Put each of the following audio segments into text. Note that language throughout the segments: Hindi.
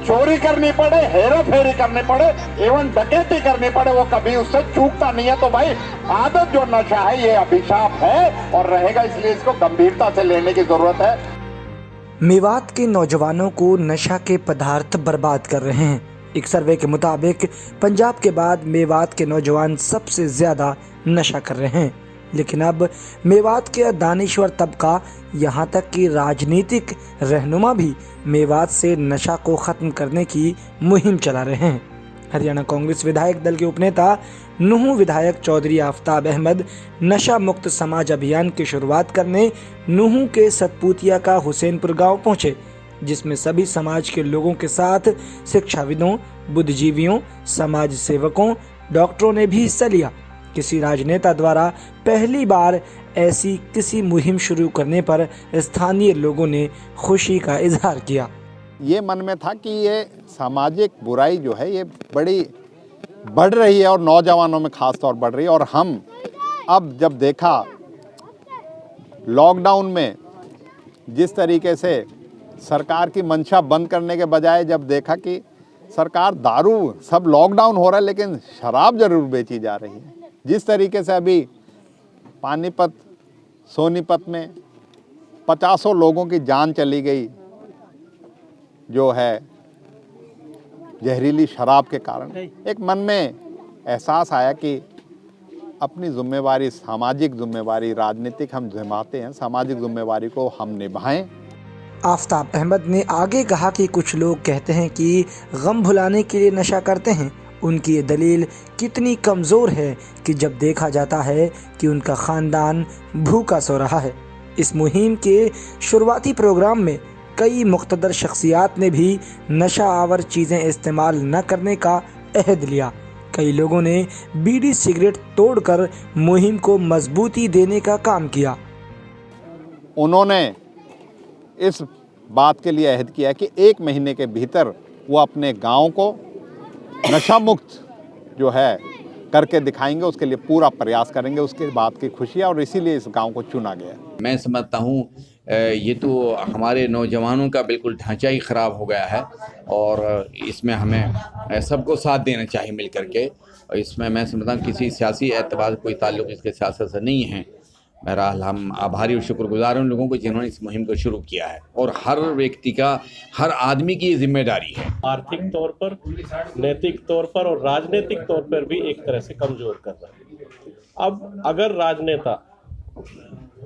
चोरी करनी पड़े, हेरा फेरी करनी पड़े, एवं डकैती करनी पड़े, वो कभी उससे चूकता नहीं है। तो भाई आदत जो नशा है ये अभिशाप है और रहेगा, इसलिए इसको गंभीरता से लेने की जरूरत है। मेवात के नौजवानों को नशा के पदार्थ बर्बाद कर रहे हैं। एक सर्वे के मुताबिक पंजाब के बाद मेवात के नौजवान सबसे ज्यादा नशा कर रहे हैं। लेकिन अब मेवात के दानिश्वर तबका, यहाँ तक कि राजनीतिक रहनुमा भी मेवात से नशा को ख़त्म करने की मुहिम चला रहे हैं। हरियाणा कांग्रेस विधायक दल के उपनेता नूंह विधायक चौधरी आफ्ताब अहमद नशा मुक्त समाज अभियान की शुरुआत करने नूंह के सतपुतिया का हुसैनपुर गांव पहुंचे, जिसमें सभी समाज के लोगों के साथ शिक्षाविदों, बुद्धिजीवियों, समाज सेवकों, डॉक्टरों ने भी हिस्सा लिया। किसी राजनेता द्वारा पहली बार ऐसी किसी मुहिम शुरू करने पर स्थानीय लोगों ने खुशी का इजहार किया। ये मन में था कि ये सामाजिक बुराई जो है ये बड़ी बढ़ रही है और नौजवानों में खास तौर बढ़ रही है। और हम अब जब देखा लॉकडाउन में जिस तरीके से सरकार की मंशा बंद करने के बजाय जब देखा कि सरकार दारू, सब लॉकडाउन हो रहा है लेकिन शराब जरूर बेची जा रही है। जिस तरीके से अभी पानीपत, सोनीपत में 50 लोगों की जान चली गई जो है जहरीली शराब के कारण, एक मन में एहसास आया कि अपनी जिम्मेवारी, सामाजिक जिम्मेवारी, राजनीतिक हम निभाते हैं, सामाजिक जिम्मेवारी को हम निभाएं। आफ्ताब अहमद ने आगे कहा कि कुछ लोग कहते हैं कि गम भुलाने के लिए नशा करते हैं। उनकी ये दलील कितनी कमज़ोर है कि जब देखा जाता है कि उनका ख़ानदान भूखा सो रहा है। इस मुहिम के शुरुआती प्रोग्राम में कई मुक़्तदर शख्सियात ने भी नशा आवर चीज़ें इस्तेमाल न करने का अहद लिया। कई लोगों ने बीड़ी सिगरेट तोड़कर मुहिम को मजबूती देने का काम किया। उन्होंने इस बात के लिए अहद किया कि 1 महीने के भीतर वो अपने गांव को नशा मुक्त जो है करके दिखाएंगे, उसके लिए पूरा प्रयास करेंगे। उसके बात की खुशी है और इसीलिए इस गांव को चुना गया। मैं समझता हूँ ये तो हमारे नौजवानों का बिल्कुल ढांचा ही ख़राब हो गया है और इसमें हमें सबको साथ देना चाहिए मिल करके। और इसमें मैं समझता हूँ किसी सियासी एतबार कोई ताल्लुक़ इसके सियासत से नहीं है। बहरहाल हम आभारी और शुक्रगुजार उन लोगों को जिन्होंने इस मुहिम को शुरू किया है और हर व्यक्ति का, हर आदमी की ये जिम्मेदारी है। आर्थिक तौर पर, नैतिक तौर पर और राजनीतिक तौर पर भी एक तरह से कमज़ोर कर रहा है। अब अगर राजनेता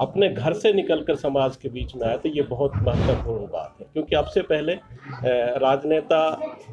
अपने घर से निकलकर समाज के बीच में आए तो ये बहुत महत्वपूर्ण बात है, क्योंकि अब से पहले राजनेता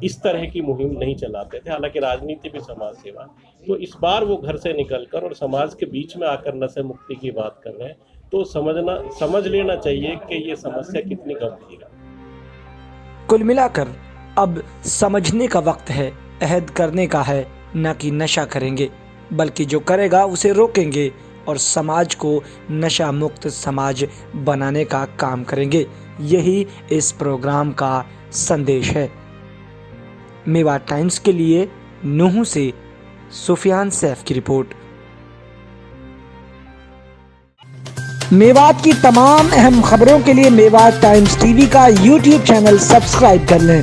इस तरह की मुहिम नहीं चलाते थे। हालांकि राजनीति भी समाज सेवा, तो इस बार वो घर से निकलकर और समाज के बीच में आकर नशे मुक्ति की बात कर रहे हैं, तो समझ लेना चाहिए कि ये समस्या कितनी गंभीर है। कुल मिलाकर अब समझने का वक्त है, अहद करने का है, न कि नशा करेंगे, बल्कि जो करेगा उसे रोकेंगे और समाज को नशा मुक्त समाज बनाने का काम करेंगे। यही इस प्रोग्राम का संदेश है। मेवात टाइम्स के लिए नूंह से सुफियान सैफ की रिपोर्ट। मेवात की तमाम अहम खबरों के लिए मेवात टाइम्स टीवी का यूट्यूब चैनल सब्सक्राइब कर लें।